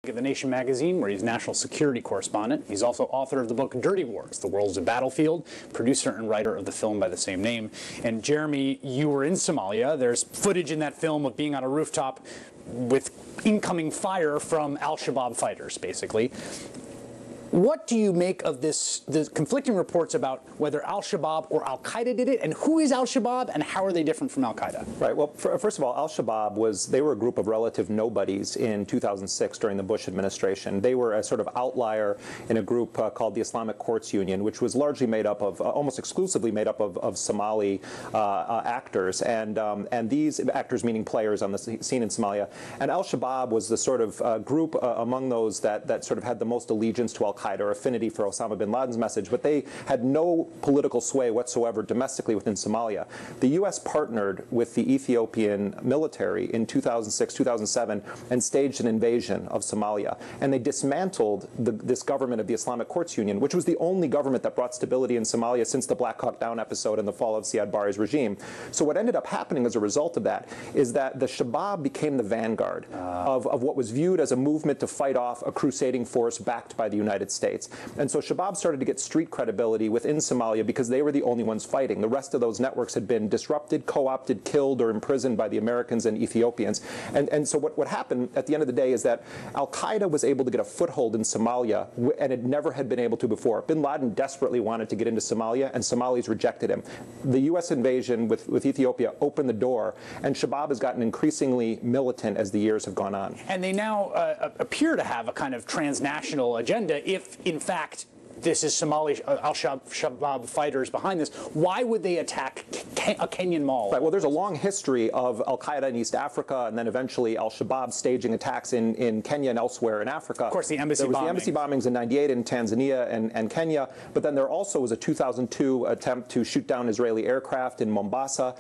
at The Nation magazine, where he's national security correspondent. He's also author of the book Dirty Wars, The World's a Battlefield, producer and writer of the film by the same name. And Jeremy, you were in Somalia. There's footage in that film of being on a rooftop with incoming fire from al-Shabaab fighters, basically. What do you make of the conflicting reports about whether al-Shabaab or al-Qaeda did it, and who is al-Shabaab, and how are they different from al-Qaeda? Right. Well, first of all, al-Shabaab they were a group of relative nobodies in 2006 during the Bush administration. They were a sort of outlier in a group called the Islamic Courts Union, which was largely made up of, almost exclusively made up of Somali actors, and these actors meaning players on the scene in Somalia. And al-Shabaab was the sort of group among those that sort of had the most allegiance to al-Qaeda or affinity for Osama bin Laden's message, but they had no political sway whatsoever domestically within Somalia. The U.S. partnered with the Ethiopian military in 2006, 2007, and staged an invasion of Somalia. And they dismantled this government of the Islamic Courts Union, which was the only government that brought stability in Somalia since the Black Hawk Down episode and the fall of Siad Barre's regime. So what ended up happening as a result of that is that the Shabaab became the vanguard of what was viewed as a movement to fight off a crusading force backed by the United States. And so Shabaab started to get street credibility within Somalia because they were the only ones fighting. The rest of those networks had been disrupted, co-opted, killed, or imprisoned by the Americans and Ethiopians. And so what happened at the end of the day is that al-Qaeda was able to get a foothold in Somalia, and it never had been able to before. Bin Laden desperately wanted to get into Somalia, and Somalis rejected him. The U.S. invasion with Ethiopia opened the door, and Shabaab has gotten increasingly militant as the years have gone on. And they now appear to have a kind of transnational agenda if, in fact, this is Somali al-Shabaab fighters behind this. Why would they attack a Kenyan mall? Right. Well, there's a long history of al-Qaeda in East Africa, and then eventually al-Shabaab staging attacks in Kenya and elsewhere in Africa. Of course, the embassy bombings. There was the embassy bombings in '98 in Tanzania and Kenya, but then there also was a 2002 attempt to shoot down Israeli aircraft in Mombasa.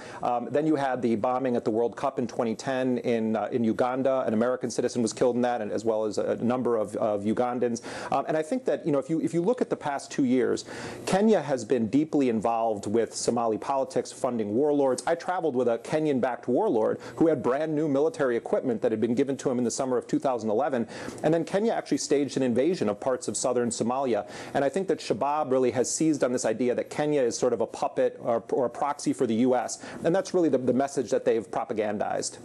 Then you had the bombing at the World Cup in 2010 in Uganda. An American citizen was killed in that, and as well as a number of Ugandans. And I think that, if you look at the past 2 years, Kenya has been deeply involved with Somali politics, funding warlords. I traveled with a Kenyan-backed warlord who had brand new military equipment that had been given to him in the summer of 2011. And then Kenya actually staged an invasion of parts of southern Somalia. And I think that Shabaab really has seized on this idea that Kenya is sort of a puppet or a proxy for the U.S. And that's really the message that they've propagandized.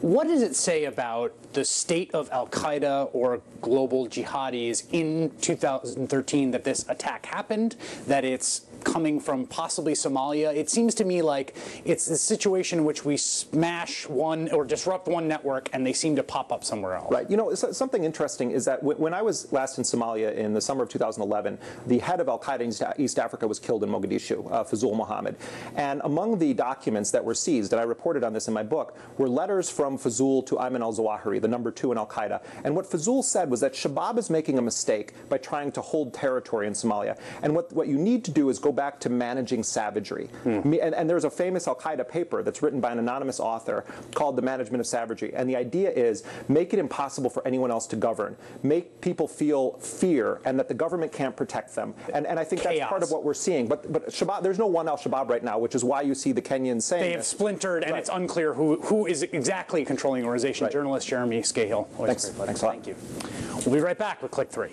What does it say about the state of al-Qaeda or global jihadis in 2013 that this attack happened, that it's coming from possibly Somalia? It seems to me like it's a situation in which we smash one or disrupt one network and they seem to pop up somewhere else. Right. Something interesting is that when I was last in Somalia in the summer of 2011, the head of al-Qaeda in East Africa was killed in Mogadishu, Fazul Mohammed. And among the documents that were seized, and I reported on this in my book, were letters from Fazul to Ayman al-Zawahiri, the number 2 in al-Qaeda. And what Fazul said was that Shabaab is making a mistake by trying to hold territory in Somalia. And what you need to do is go back to managing savagery. And there's a famous al-Qaeda paper that's written by an anonymous author called The Management of Savagery. And the idea is make it impossible for anyone else to govern. Make people feel fear and that the government can't protect them. And I think that's part of what we're seeing. But Shabaab, there's no one al-Shabaab right now, which is why you see the Kenyans saying they have splintered, and it's unclear who is exactly controlling the organization. Right. Journalist Jeremy Scahill. Thanks a lot. Thank you. We'll be right back with Click 3.